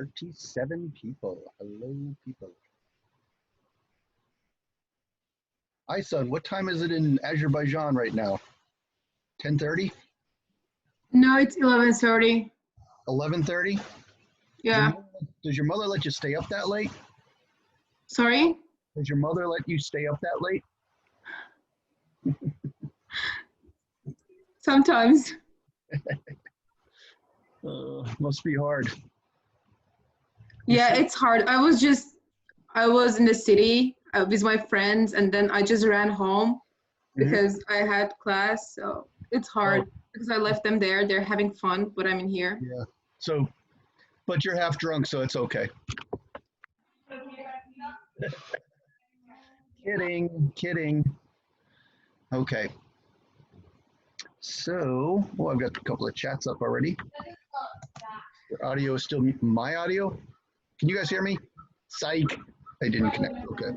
37 people. Hello, people. Hi, son. What time is it in Azerbaijan right now? 10:30? No, it's 11:30. 11:30? Yeah. Does your mother let you stay up that late? Sorry? Does your mother let you stay up that late? Sometimes. Must be hard. Yeah, it's hard. I was in the city with my friends, and then I just ran home because I had class. So it's hard because I left them there. They're having fun, but I'm in here. Yeah. So, but you're half drunk, so it's okay. Kidding. Okay. So, I've got a couple of chats up already. Your audio is still my audio. Can you guys hear me? Psych. I didn't connect. Okay.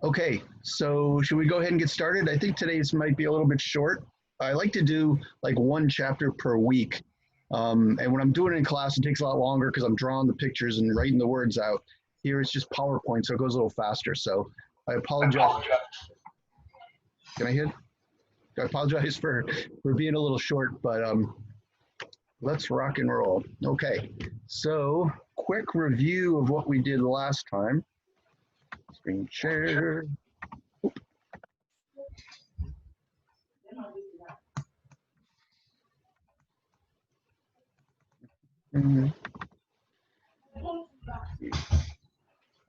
Okay, so should we go ahead and get started? I think today's might be a little bit short. I like to do like one chapter per week. And when I'm doing it in class, it takes a lot longer because I'm drawing the pictures and writing the words out. Here it's just PowerPoint, so it goes a little faster. So I apologize. Can I hit? I apologize for being a little short, but let's rock and roll. Okay, so quick review of what we did last time. Screen share.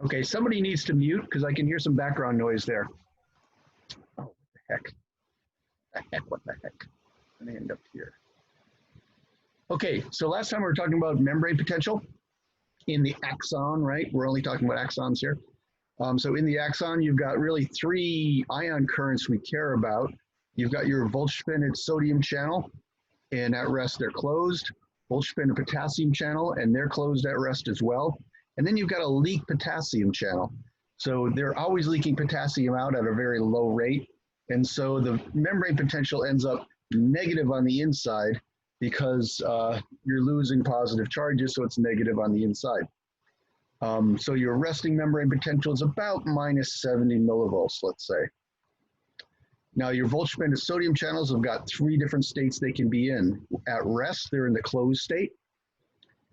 Okay, somebody needs to mute because I can hear some background noise there. Oh, what the heck? What the heck? I'm gonna end up here. Okay, so last time we were talking about membrane potential in the axon, right? We're only talking about axons here. So in the axon, you've got really three ion currents we care about. You've got your Voltsch-Bened sodium channel, and at rest they're closed. Voltsch-Bened potassium channel, and they're closed at rest as well. And then you've got a leak potassium channel. So they're always leaking potassium out at a very low rate. And so the membrane potential ends up negative on the inside because you're losing positive charges, so it's negative on the inside. So your resting membrane potential is about minus 70 millivolts, let's say. Now your Voltsch-Bened sodium channels have got three different states they can be in. At rest, they're in the closed state.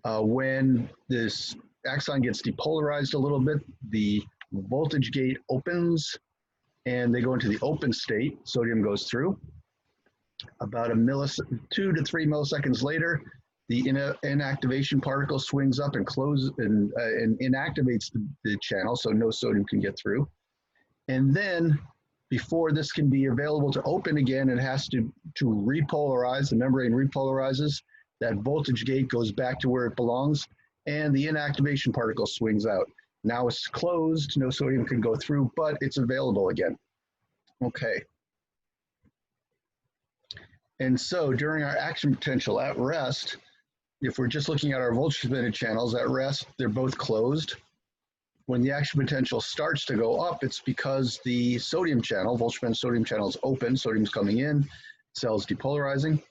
When this axon gets depolarized a little bit, the voltage gate opens and they go into the open state. Sodium goes through. About 2 to 3 milliseconds later, the inactivation particle swings up and closes and inactivates the channel, so no sodium can get through. And then before this can be available to open again, it has to repolarize. The membrane repolarizes. That voltage gate goes back to where it belongs, and the inactivation particle swings out. Now it's closed, no sodium can go through, but it's available again. Okay. And so during our action potential at rest, if we're just looking at our Voltsch-Bened channels at rest, they're both closed. When the action potential starts to go up, it's because the sodium channel, Voltsch-Bened sodium channel is open, sodium's coming in, cells depolarizing.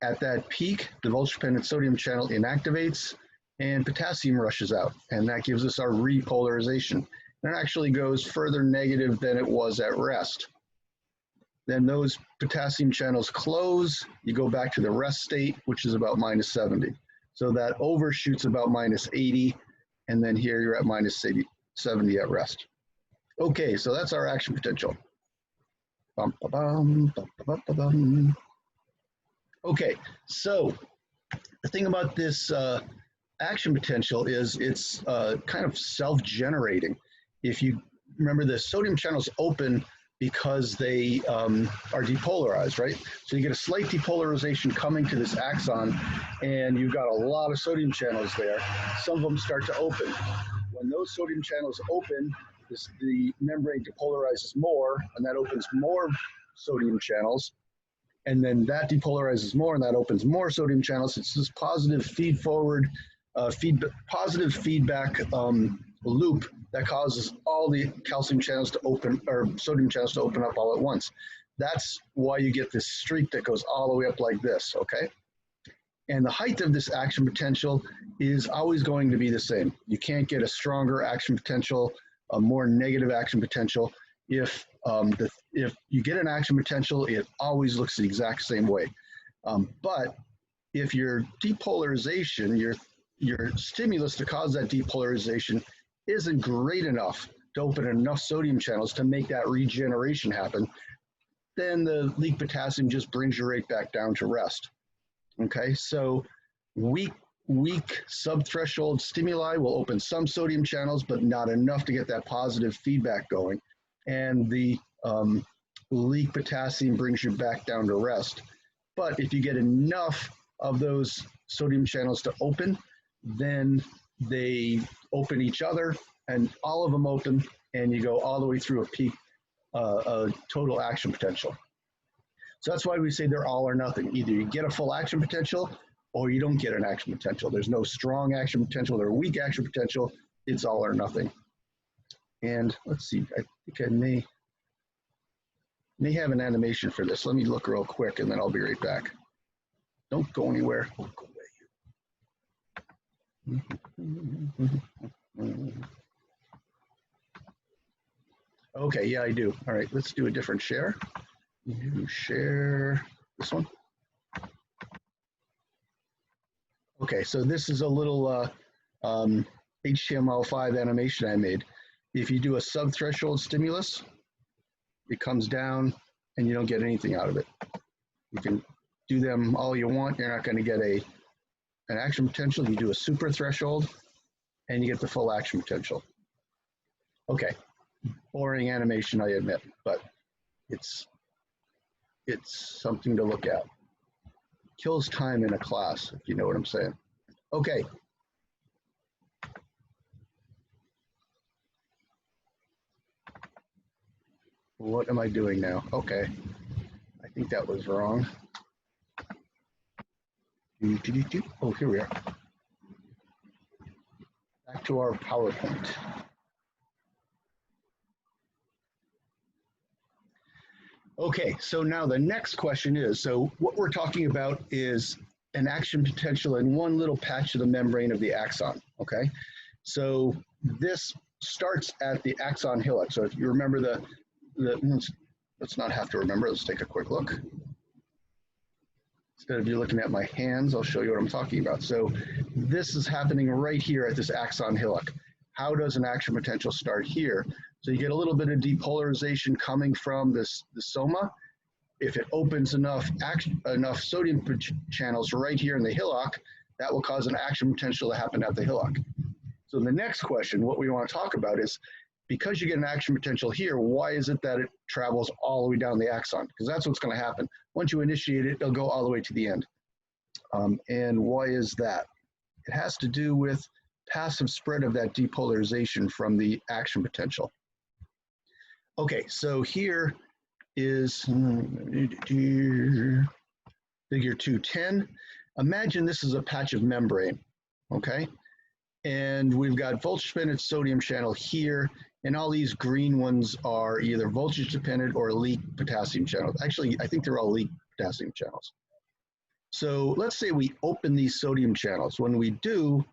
At that peak, the Voltsch-Bened sodium channel inactivates and potassium rushes out, and that gives us our repolarization. And it actually goes further negative than it was at rest. Then those potassium channels close, you go back to the rest state, which is about minus 70. So that overshoots about minus 80, and then here you're at minus 70 at rest. Okay, so that's our action potential. Okay, so the thing about this action potential is it's kind of self-generating. If you remember, the sodium channels open because they are depolarized, right? So you get a slight depolarization coming to this axon, and you've got a lot of sodium channels there. Some of them start to open. When those sodium channels open, the membrane depolarizes more, and that opens more sodium channels. And then that depolarizes more, and that opens more sodium channels. It's this positive feed-forward, positive feedback loop that causes all the calcium channels to open, or sodium channels to open up all at once. That's why you get this streak that goes all the way up like this, okay? And the height of this action potential is always going to be the same. You can't get a stronger action potential, a more negative action potential. If you get an action potential, it always looks the exact same way. But if your depolarization, your stimulus to cause that depolarization isn't great enough to open enough sodium channels to make that regeneration happen, then the leak potassium just brings you right back down to rest. Okay, so weak subthreshold stimuli will open some sodium channels, but not enough to get that positive feedback going. And the leak potassium brings you back down to rest. But if you get enough of those sodium channels to open, then they open each other, and all of them open, and you go all the way through a peak, a total action potential. So that's why we say they're all or nothing. Either you get a full action potential or you don't get an action potential. There's no strong action potential or weak action potential. It's all or nothing. And let's see, I think I may have an animation for this. Let me look real quick and then I'll be right back. Don't go anywhere. Don't go away. Okay, yeah, I do. All right, let's do a different share. You share this one. Okay, so this is a little HTML5 animation I made. If you do a subthreshold stimulus, it comes down and you don't get anything out of it. You can do them all you want. You're not going to get an action potential. You do a super threshold and you get the full action potential. Okay, boring animation, I admit, but it's something to look at. Kills time in a class, if you know what I'm saying. Okay. What am I doing now? Okay. I think that was wrong. Oh, here we are. Back to our PowerPoint. Okay, so now the next question is, so what we're talking about is an action potential in one little patch of the membrane of the axon, okay? So this starts at the axon hillock. So if you remember let's not have to remember, let's take a quick look. Instead of you looking at my hands, I'll show you what I'm talking about. So this is happening right here at this axon hillock. How does an action potential start here? So you get a little bit of depolarization coming from the soma. If it opens enough sodium channels right here in the hillock, that will cause an action potential to happen at the hillock. So the next question, what we want to talk about is, because you get an action potential here, why is it that it travels all the way down the axon? Because that's what's going to happen. Once you initiate it, it'll go all the way to the end. And why is that? It has to do with passive spread of that depolarization from the action potential. Okay, so here is figure 210. Imagine this is a patch of membrane, okay? And we've got voltage dependent sodium channel here, and all these green ones are either voltage dependent or leak potassium channels. Actually, I think they're all leak potassium channels. So let's say we open these sodium channels. When we do,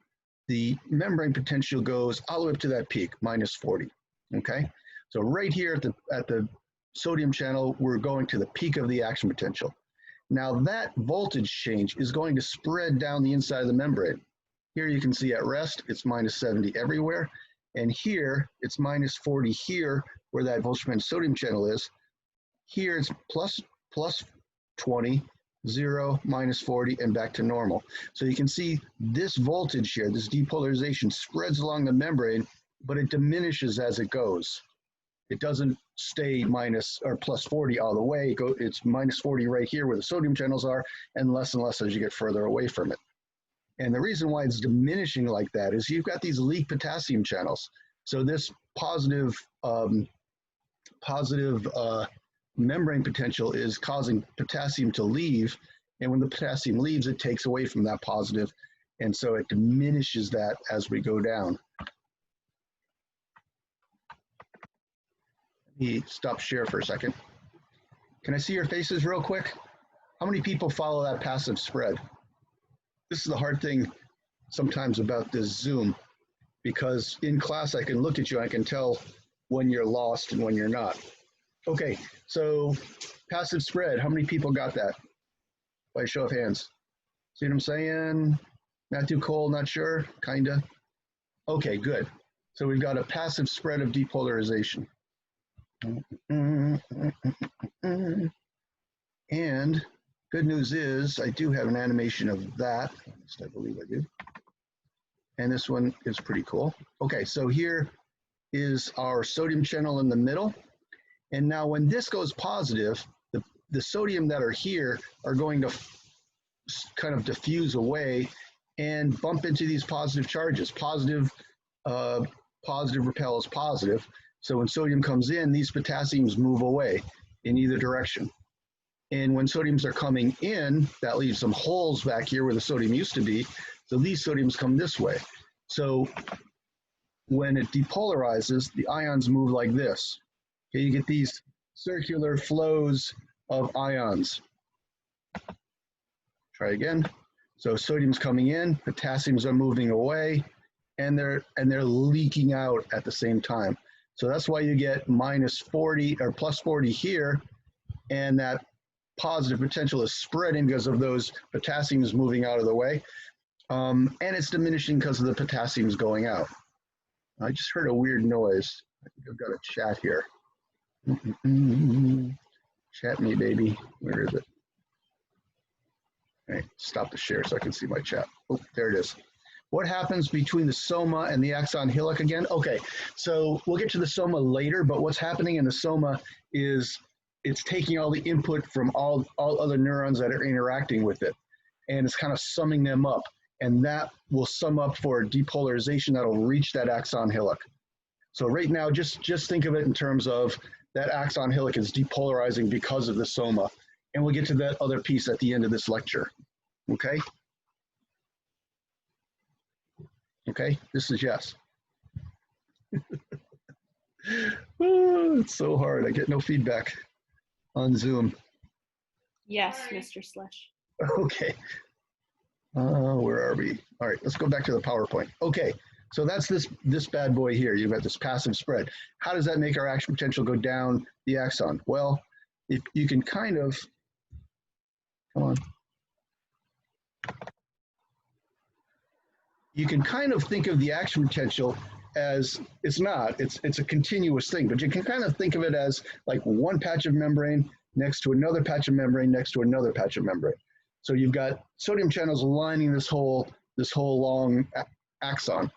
the membrane potential goes all the way up to that peak, -40, okay? So right here at the sodium channel, we're going to the peak of the action potential. Now that voltage change is going to spread down the inside of the membrane. Here you can see at rest, it's -70 everywhere. And here, it's -40 here, where that voltage dependent sodium channel is. Here it's plus 20, 0, -40, and back to normal. So you can see this voltage here, this depolarization spreads along the membrane, but it diminishes as it goes. It doesn't stay +40 all the way. It's -40 right here where the sodium channels are, and less as you get further away from it. And the reason why it's diminishing like that is you've got these leak potassium channels. So this positive membrane potential is causing potassium to leave. And when the potassium leaves, it takes away from that positive. And so it diminishes that as we go down. Let me stop share for a second. Can I see your faces real quick? How many people follow that passive spread? This is the hard thing sometimes about this Zoom, because in class I can look at you, I can tell when you're lost and when you're not. Okay, so passive spread, how many people got that? By a show of hands. See what I'm saying? Not too cold, not sure, kinda. Okay, good. So we've got a passive spread of depolarization. And good news is I do have an animation of that. At least I believe I do. And this one is pretty cool. Okay, so here is our sodium channel in the middle. And now when this goes positive, the sodium that are here are going to kind of diffuse away and bump into these positive charges. Positive repels positive. So when sodium comes in, these potassiums move away in either direction. And when sodiums are coming in, that leaves some holes back here where the sodium used to be. So these sodiums come this way. So when it depolarizes, the ions move like this. Okay, you get these circular flows of ions. Try again. So sodium's coming in, potassiums are moving away, and they're leaking out at the same time. So that's why you get minus 40 or plus 40 here, and that positive potential is spreading because of those potassiums moving out of the way. And it's diminishing because of the potassiums going out. I just heard a weird noise. I think I've got a chat here. Chat me, baby. Where is it? All right, stop the share so I can see my chat. Oh, there it is. What happens between the soma and the axon hillock again? Okay, so we'll get to the soma later, but what's happening in the soma is it's taking all the input from all other neurons that are interacting with it, and it's kind of summing them up, and that will sum up for depolarization that'll reach that axon hillock. So right now, just think of it in terms of that axon hillock is depolarizing because of the soma, and we'll get to that other piece at the end of this lecture, okay? Okay, this is yes. Oh, it's so hard. I get no feedback on Zoom. Yes, Mr. Slush. Okay. Where are we? All right, let's go back to the PowerPoint. Okay, so that's this bad boy here. You've got this passive spread. How does that make our action potential go down the axon? Well, if you can kind of, come on. You can kind of think of the action potential as, it's a continuous thing, but you can kind of think of it as like one patch of membrane next to another patch of membrane next to another patch of membrane. So you've got sodium channels lining this whole long axon.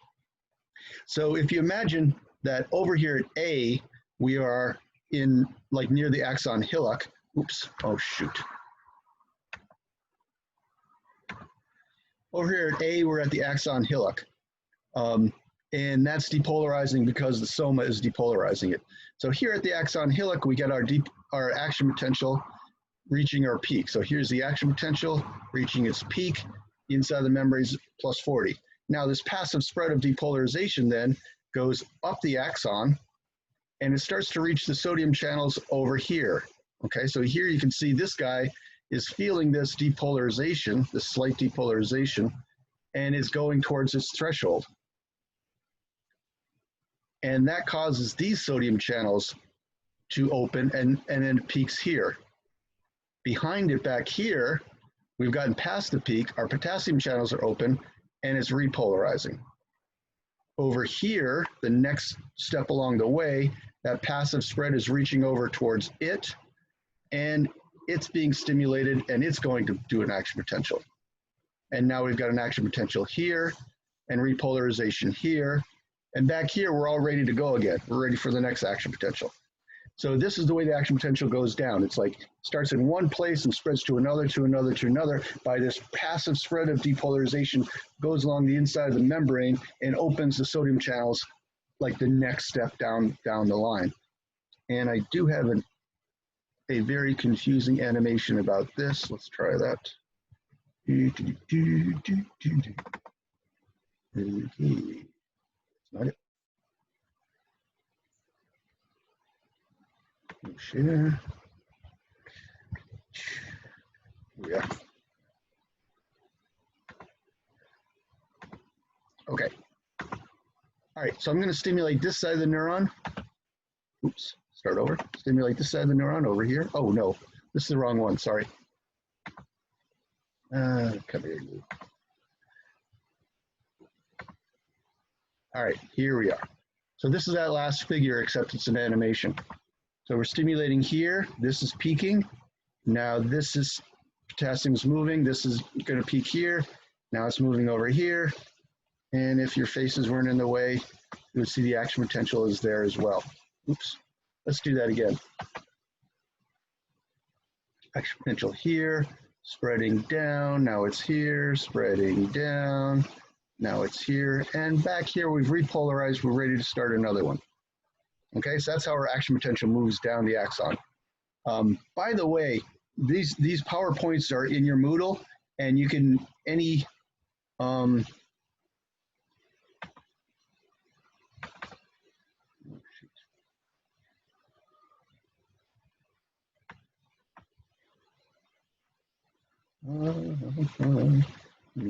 So if you imagine that over here at A, we are in like near the axon hillock. Oops, oh shoot. Over here at A, we're at the axon hillock. And that's depolarizing because the soma is depolarizing it. So here at the axon hillock, we get our action potential reaching our peak. So here's the action potential reaching its peak inside the membranes plus 40. Now this passive spread of depolarization then goes up the axon and it starts to reach the sodium channels over here. Okay, so here you can see this guy is feeling this depolarization, this slight depolarization, and is going towards its threshold. And that causes these sodium channels to open and then it peaks here. Behind it back here, we've gotten past the peak, our potassium channels are open and it's repolarizing. Over here, the next step along the way, that passive spread is reaching over towards it and it's being stimulated and it's going to do an action potential. And now we've got an action potential here and repolarization here. And back here, we're all ready to go again. We're ready for the next action potential. So this is the way the action potential goes down. It's like starts in one place and spreads to another, to another, to another. By this passive spread of depolarization, goes along the inside of the membrane and opens the sodium channels like the next step down the line. And I do have a very confusing animation about this. Let's try that. Okay. Not it. Share. Yeah. Okay. All right, so I'm going to stimulate this side of the neuron. Oops, start over. Stimulate this side of the neuron over here. Oh, no, this is the wrong one, sorry. Come here. All right, here we are. So this is that last figure, except it's an animation. So we're stimulating here. This is peaking. Now this is, potassium's moving. This is going to peak here. Now it's moving over here. And if your faces weren't in the way, you would see the action potential is there as well. Oops, let's do that again. Action potential here, spreading down. Now it's here, spreading down. Now it's here. And back here, we've repolarized. We're ready to start another one. Okay, so that's how our action potential moves down the axon. By the way, these PowerPoints are in your Moodle, and you can, me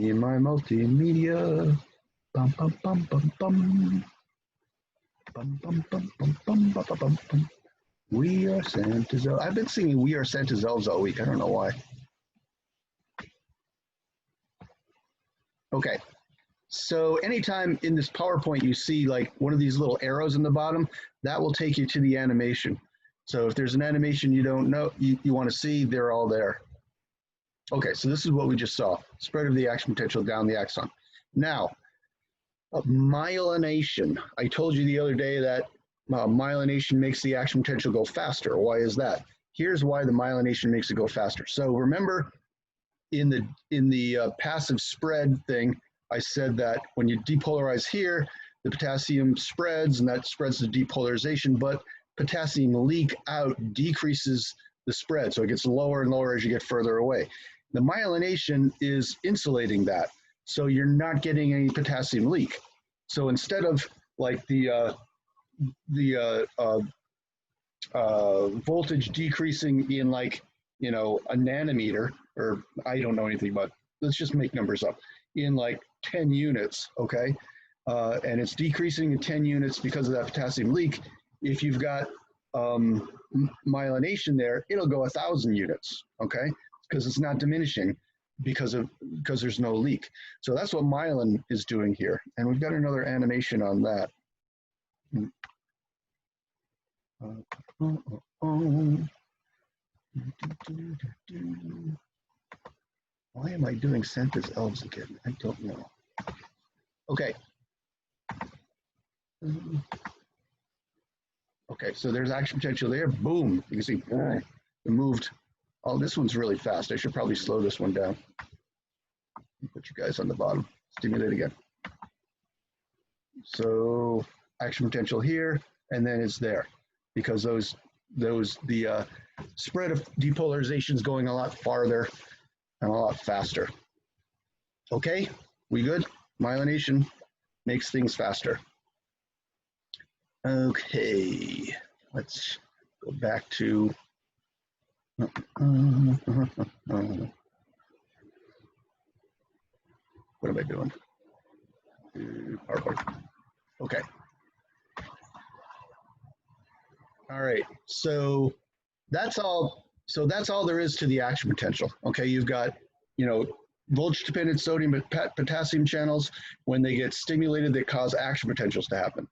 and my multimedia. Bum, bum, bum, bum, bum. Bum, bum, bum, bum, bum, bum, bum, bum. We are Santa's elves. I've been singing We Are Santa's Elves all week. I don't know why. Okay. So anytime in this PowerPoint you see like one of these little arrows in the bottom, that will take you to the animation. So if there's an animation you don't know, you want to see, they're all there. Okay, so this is what we just saw. Spread of the action potential down the axon. Now, myelination. I told you the other day that myelination makes the action potential go faster. Why is that? Here's why the myelination makes it go faster. So remember in the passive spread thing, I said that when you depolarize here, the potassium spreads and that spreads the depolarization, but potassium leak out decreases the spread. So it gets lower and lower as you get further away. The myelination is insulating that. So you're not getting any potassium leak. So instead of like the voltage decreasing in like, you know, a nanometer, or I don't know anything about, let's just make numbers up, in like 10 units, okay? And it's decreasing in 10 units because of that potassium leak. If you've got myelination there, it'll go 1,000 units, okay? Because it's not diminishing because there's no leak. So that's what myelin is doing here. And we've got another animation on that. Why am I doing Santa's elves again? I don't know. Okay. Okay, so there's action potential there. Boom. You can see it moved. Oh, this one's really fast. I should probably slow this one down. Put you guys on the bottom. Stimulate again. So action potential here, and then it's there because the spread of depolarization is going a lot farther and a lot faster. Okay, we good? Myelination makes things faster. Okay, let's go back to what am I doing? PowerPoint. Okay. All right. So that's all. So that's all there is to the action potential. Okay. You've got, you know, voltage-dependent sodium potassium channels. When they get stimulated, they cause action potentials to happen.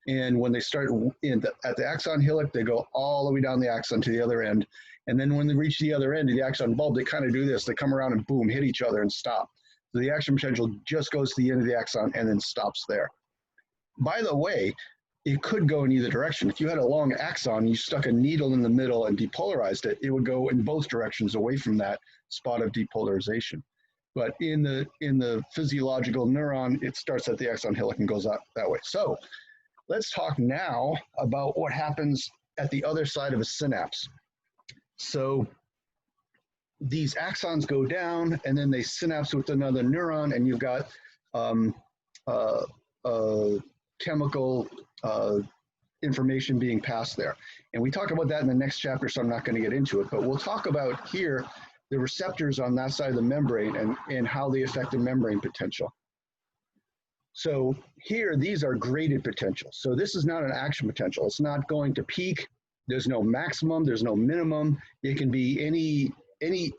And when they start at the axon hillock, they go all the way down the axon to the other end. And then when they reach the other end of the axon bulb, they kind of do this. They come around and boom, hit each other and stop. So the action potential just goes to the end of the axon and then stops there. By the way, it could go in either direction. If you had a long axon, you stuck a needle in the middle and depolarized it, it would go in both directions away from that spot of depolarization. But in the physiological neuron, it starts at the axon hillock and goes out that way. So let's talk now about what happens at the other side of a synapse. So these axons go down and then they synapse with another neuron, and you've got chemical information being passed there. And we talk about that in the next chapter, so I'm not going to get into it, but we'll talk about here the receptors on that side of the membrane and how they affect the membrane potential. So here, these are graded potentials. So this is not an action potential. It's not going to peak. There's no maximum, there's no minimum. It can be any,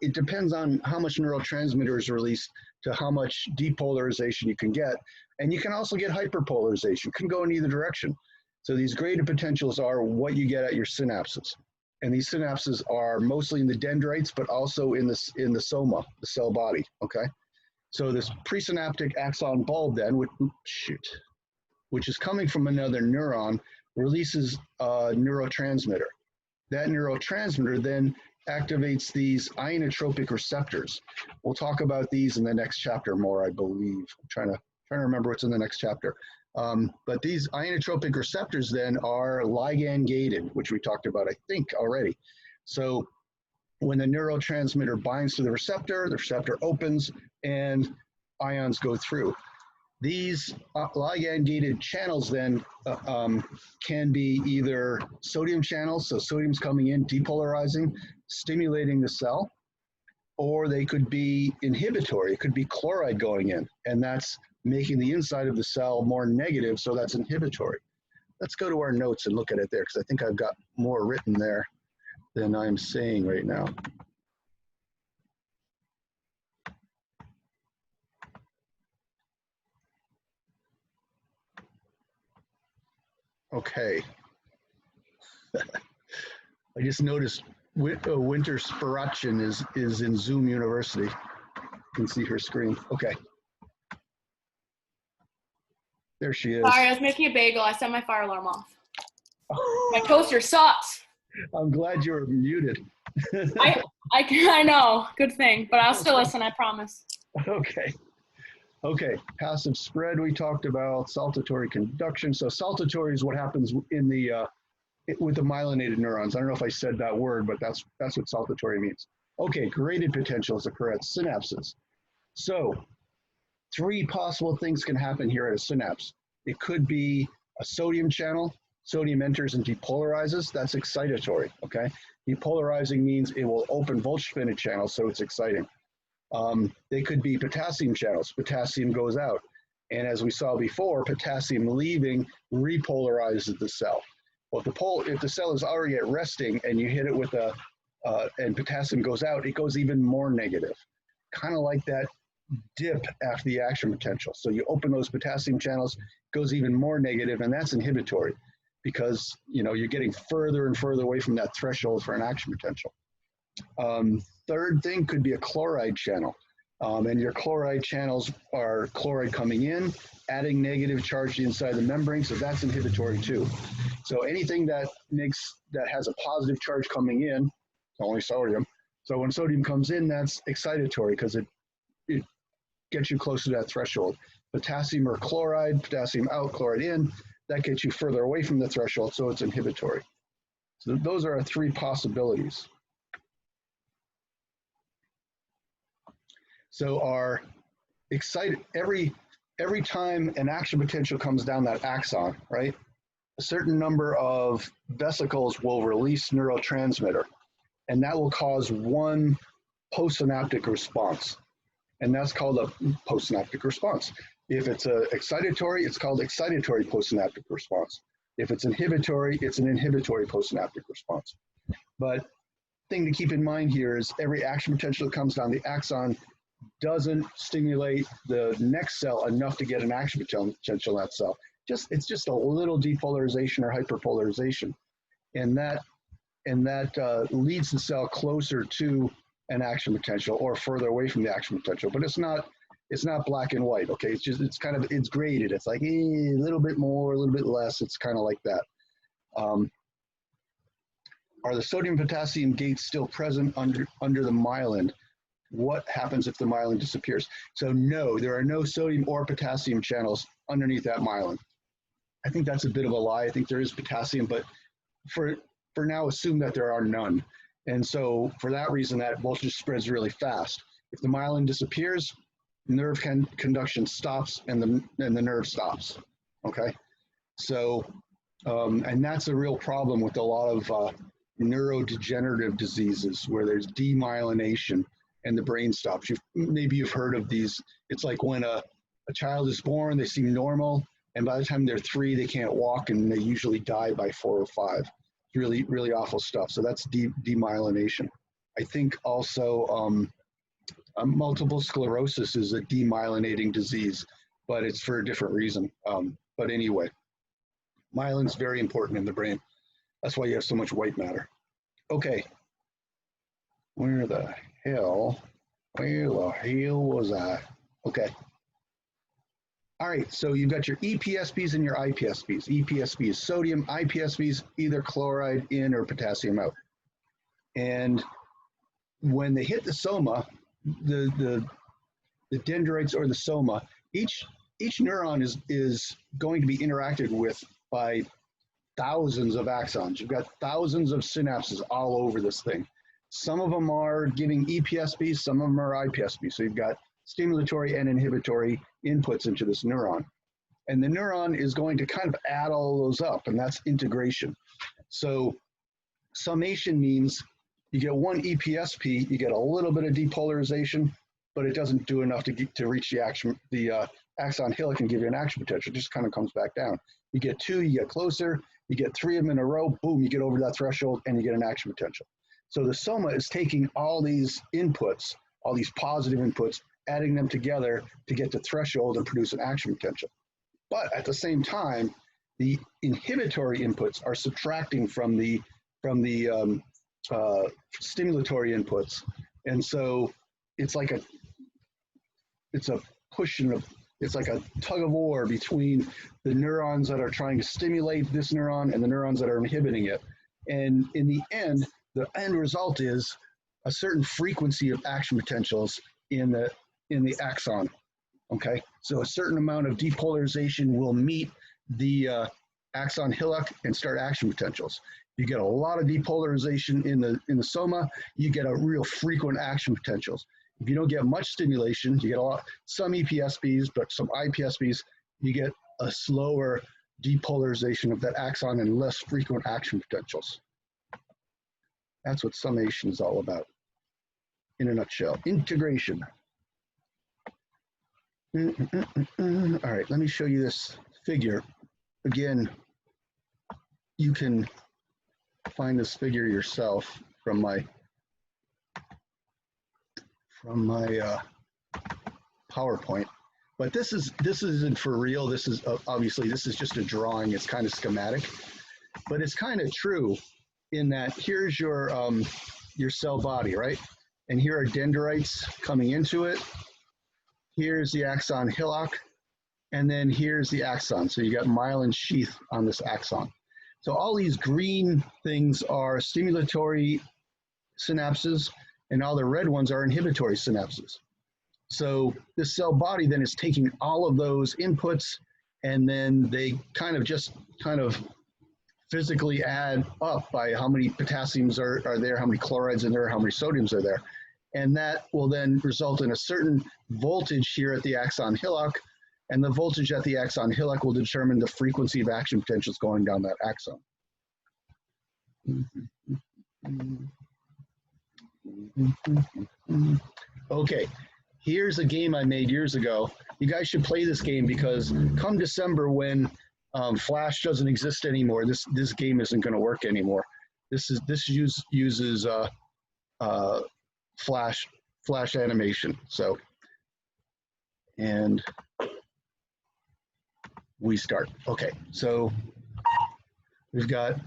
it depends on how much neurotransmitter is released to how much depolarization you can get. And you can also get hyperpolarization, it can go in either direction. So these graded potentials are what you get at your synapses. And these synapses are mostly in the dendrites, but also in the soma, the cell body, okay? So this presynaptic axon bulb then, which is coming from another neuron, releases a neurotransmitter. That neurotransmitter then activates these ionotropic receptors. We'll talk about these in the next chapter more, I believe. I'm trying to remember what's in the next chapter. But these ionotropic receptors then are ligand gated, which we talked about, I think, already. So when the neurotransmitter binds to the receptor opens and ions go through. These ligand-gated channels then can be either sodium channels, so sodium's coming in, depolarizing, stimulating the cell, or they could be inhibitory. It could be chloride going in, and that's making the inside of the cell more negative, so that's inhibitory. Let's go to our notes and look at it there, because I think I've got more written there than I'm saying right now. Okay. I just noticed Winter Spirachin is in Zoom University. You can see her screen. Okay. There she is. Sorry, I was making a bagel. I set my fire alarm off. My toaster sucks. I'm glad you were muted. I know. Good thing. But I'll still listen, I promise. Okay. Okay, passive spread we talked about, saltatory conduction. So saltatory is what happens in the with the myelinated neurons. I don't know if I said that word, but that's what saltatory means. Okay, graded potentials occur at synapses. So 3 possible things can happen here at a synapse. It could be a sodium channel. Sodium enters and depolarizes. That's excitatory, okay? Depolarizing means it will open Volch-Schmidt channels, so it's exciting. They could be potassium channels. Potassium goes out. And as we saw before, potassium leaving repolarizes the cell. Well, if the cell is already at resting and you hit it with and potassium goes out, it goes even more negative. Kind of like that dip after the action potential. So you open those potassium channels, goes even more negative, and that's inhibitory because you're getting further and further away from that threshold for an action potential. Third thing could be a chloride channel. And your chloride channels are chloride coming in, adding negative charge to the inside of the membrane, so that's inhibitory too. So anything that has a positive charge coming in, it's only sodium. So when sodium comes in, that's excitatory because it gets you closer to that threshold. Potassium or chloride, potassium out, chloride in, that gets you further away from the threshold, so it's inhibitory. So those are our 3 possibilities. So our every time an action potential comes down that axon, right, a certain number of vesicles will release neurotransmitter, and that will cause one postsynaptic response, and that's called a postsynaptic response. If it's excitatory, it's called excitatory postsynaptic response. If it's inhibitory, it's an inhibitory postsynaptic response. But thing to keep in mind here is every action potential that comes down the axon doesn't stimulate the next cell enough to get an action potential in that cell. It's just a little depolarization or hyperpolarization, and that leads the cell closer to an action potential or further away from the action potential. But it's not black and white. Okay, it's graded. It's like a little bit more, a little bit less. It's kind of like that. Are the sodium potassium gates still present under the myelin? What happens if the myelin disappears? So no, there are no sodium or potassium channels underneath that myelin. I think that's a bit of a lie. I think there is potassium, but for now, assume that there are none. And so for that reason, that voltage spreads really fast. If the myelin disappears, nerve conduction stops and the nerve stops, okay? So And that's a real problem with a lot of neurodegenerative diseases where there's demyelination and the brain stops. Maybe you've heard of these. It's like when a child is born, they seem normal, and by the time they're 3, they can't walk, and they usually die by 4 or 5. Really, really awful stuff. So that's demyelination. I think also multiple sclerosis is a demyelinating disease, but it's for a different reason. But anyway, myelin's very important in the brain. That's why you have so much white matter. Okay, where the hell was I? Okay. All right, so you've got your EPSPs and your IPSPs. EPSP is sodium, IPSP is either chloride in or potassium out. And when they hit the soma, the dendrites or the soma, each neuron is going to be interacted with by thousands of axons. You've got thousands of synapses all over this thing. Some of them are giving EPSPs, some of them are IPSPs. So you've got stimulatory and inhibitory inputs into this neuron. And the neuron is going to kind of add all those up, and that's integration. So summation means you get one EPSP, you get a little bit of depolarization, but it doesn't do enough to reach the axon hillock and give you an action potential. It just kind of comes back down. You get 2, you get closer, you get 3 of them in a row, boom, you get over that threshold and you get an action potential. So the soma is taking all these inputs, all these positive inputs, adding them together to get to threshold and produce an action potential. But at the same time, the inhibitory inputs are subtracting from the stimulatory inputs, and so it's like a push and it's like a tug of war between the neurons that are trying to stimulate this neuron and the neurons that are inhibiting it. And in the end result is a certain frequency of action potentials in the axon. Okay, so a certain amount of depolarization will meet the axon hillock and start action potentials. You get a lot of depolarization in the soma, you get a real frequent action potentials. If you don't get much stimulation, you get some EPSPs, but some IPSPs, you get a slower depolarization of that axon and less frequent action potentials. That's what summation is all about, in a nutshell. Integration. All right, let me show you this figure. Again, you can find this figure yourself from my PowerPoint, but this isn't for real. This is obviously this is just a drawing. It's kind of schematic, but it's kind of true in that here's your cell body, right? And here are dendrites coming into it. Here's the axon hillock, and then here's the axon. So you got myelin sheath on this axon. So all these green things are stimulatory synapses, and all the red ones are inhibitory synapses. So this cell body then is taking all of those inputs, and then they kind of physically add up by how many potassiums are there, how many chlorides are there, how many sodiums are there. And that will then result in a certain voltage here at the axon hillock, and the voltage at the axon hillock will determine the frequency of action potentials going down that axon. Okay, here's a game I made years ago. You guys should play this game because come December when Flash doesn't exist anymore, this game isn't going to work anymore. This uses Flash animation. So, and we start. Okay, so we've got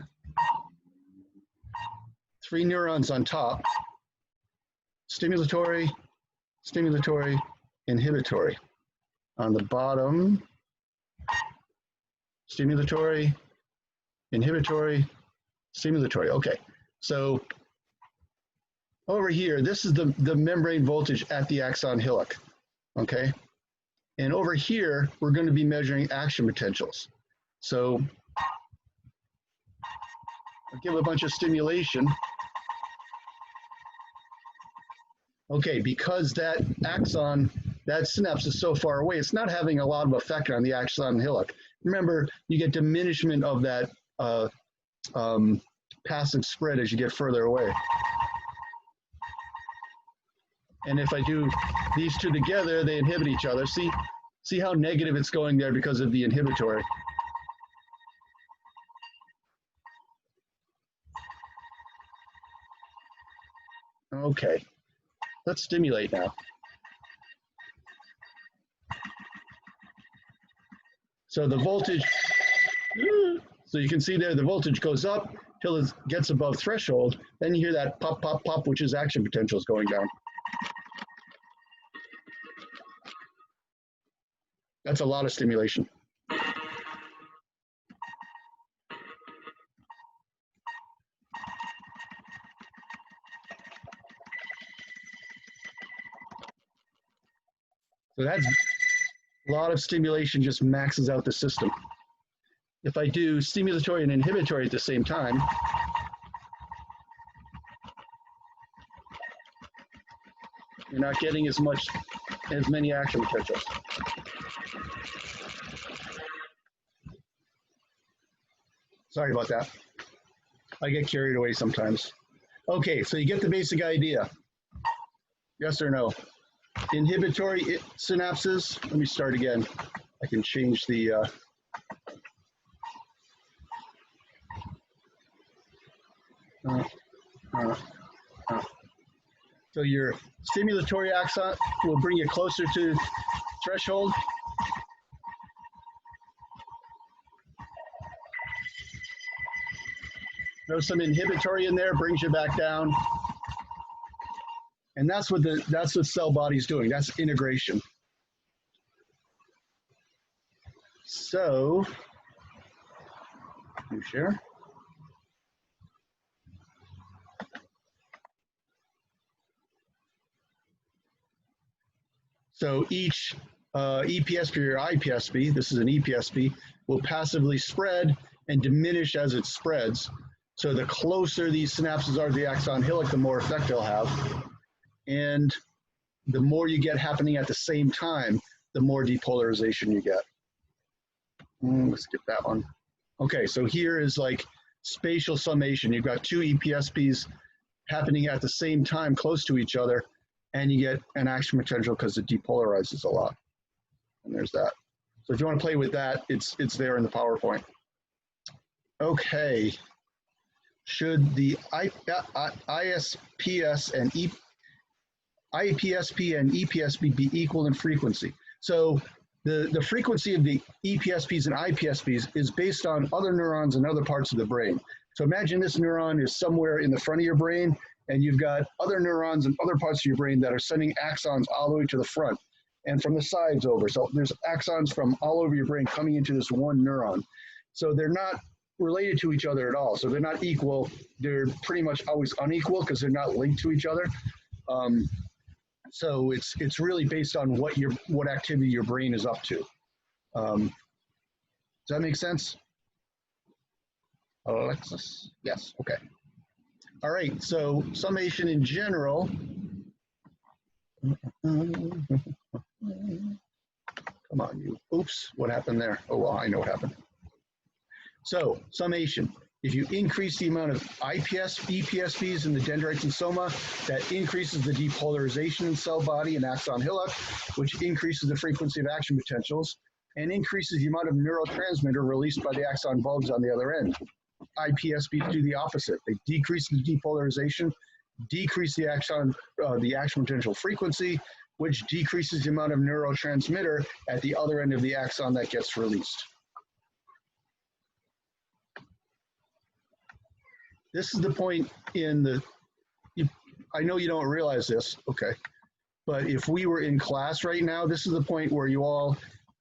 3 neurons on top: stimulatory, stimulatory, inhibitory. On the bottom, stimulatory, inhibitory, stimulatory. Okay, so over here, this is the membrane voltage at the axon hillock, okay? And over here, we're going to be measuring action potentials. So I'll give a bunch of stimulation. Okay, because that axon, that synapse is so far away, it's not having a lot of effect on the axon hillock. Remember, you get diminishment of that passive spread as you get further away. And if I do these two together, they inhibit each other. See how negative it's going there because of the inhibitory. Okay, let's stimulate now. So the voltage, so you can see there the voltage goes up till it gets above threshold. Then you hear that pop, pop, pop, which is action potentials going down. That's a lot of stimulation. So that's a lot of stimulation, just maxes out the system. If I do stimulatory and inhibitory at the same time, you're not getting as many action potentials. Sorry about that. I get carried away sometimes. Okay, so you get the basic idea. Yes or no? Inhibitory synapses, let me start again. I can change the, so your stimulatory axon will bring you closer to threshold. There's some inhibitory in there, brings you back down. And that's what cell body's doing. That's integration. So, you share. So each EPSP or IPSP, this is an EPSP, will passively spread and diminish as it spreads. So the closer these synapses are to the axon hillock, the more effect they'll have. And the more you get happening at the same time, the more depolarization you get. Let's skip that one. Okay, so here is like spatial summation. You've got two EPSPs happening at the same time close to each other, and you get an action potential because it depolarizes a lot. And there's that. So if you want to play with that, it's there in the PowerPoint. Okay. Should the IPSP and EPSP be equal in frequency? So the frequency of the EPSPs and IPSPs is based on other neurons in other parts of the brain. So imagine this neuron is somewhere in the front of your brain, and you've got other neurons in other parts of your brain that are sending axons all the way to the front and from the sides over. So there's axons from all over your brain coming into this one neuron. So they're not related to each other at all. So they're not equal. They're pretty much always unequal because they're not linked to each other. So it's really based on what activity your brain is up to. Does that make sense? Alexis? Yes, okay. All right, so summation in general. Come on, you. Oops, what happened there? Oh, well, I know what happened. So, summation. If you increase the amount of EPSPs in the dendrites and soma, that increases the depolarization in cell body and axon hillock, which increases the frequency of action potentials and increases the amount of neurotransmitter released by the axon bulbs on the other end. IPSPs do the opposite. They decrease the depolarization, decrease the action potential frequency, which decreases the amount of neurotransmitter at the other end of the axon that gets released. This is the point I know you don't realize this, okay, but if we were in class right now, this is the point where you all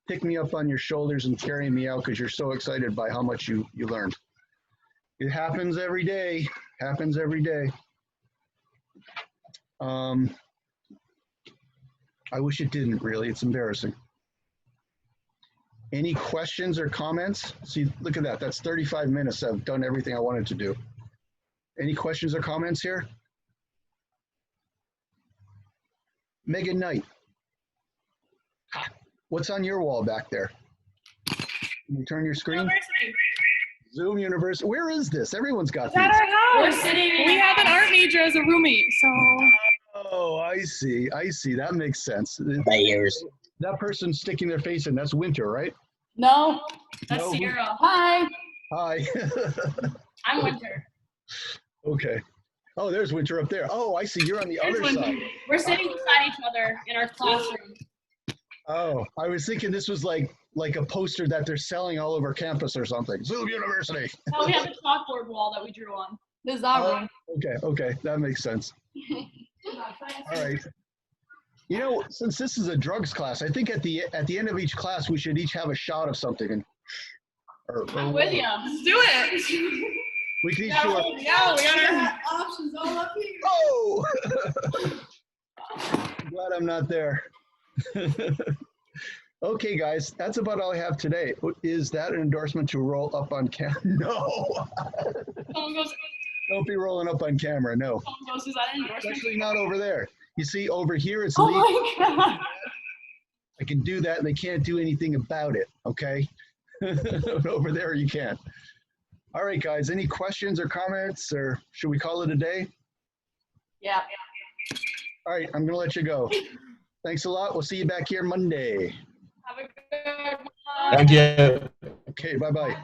pick me up on your shoulders and carry me out because you're so excited by how much you learned. It happens every day, happens every day. I wish it didn't really, it's embarrassing. Any questions or comments? See, look at that, that's 35 minutes. I've done everything I wanted to do. Any questions or comments here? Megan Knight. What's on your wall back there? Can you turn your screen? Zoom University. Where is this? Everyone's got It's at these. our We're house. sitting. We have an art major as a roommate, so Oh, I see. I see. That makes sense. My ears. That person sticking their face in, that's Winter, right? No, that's No, Sierra. Hi, Hi. I'm Winter. Okay. Oh, there's Winter up there. Oh, I see. You're on the There's other Winter. side. We're sitting beside each other in our classroom. Oh, I was thinking this was like a poster that they're selling all over campus or something. Zoom University. Oh, we have a chalkboard wall that we drew on. This is our room. Okay. That makes sense. All right. You know, since this is a drugs class, I think at the end of each class we should each have a shot of something, I'm with you. let's do it. we can each do a, Yeah, we got our. Options all up here. oh! I'm glad I'm not there. Okay, guys, that's about all I have today. Is that an endorsement to roll up on camera? No, Someone goes. don't be rolling up on camera. No, Someone goes. Is that an endorsement? especially not over there. You see, over here it's Oh legal. my god. I can do that, and they can't do anything about it. Okay, over there you can't. All right, guys. Any questions or comments, or should we call it a day? Yeah. All right, I'm gonna let you go. Thanks a lot. We'll see you back here Monday. Have a good one. Thank you. Okay, bye-bye. Bye.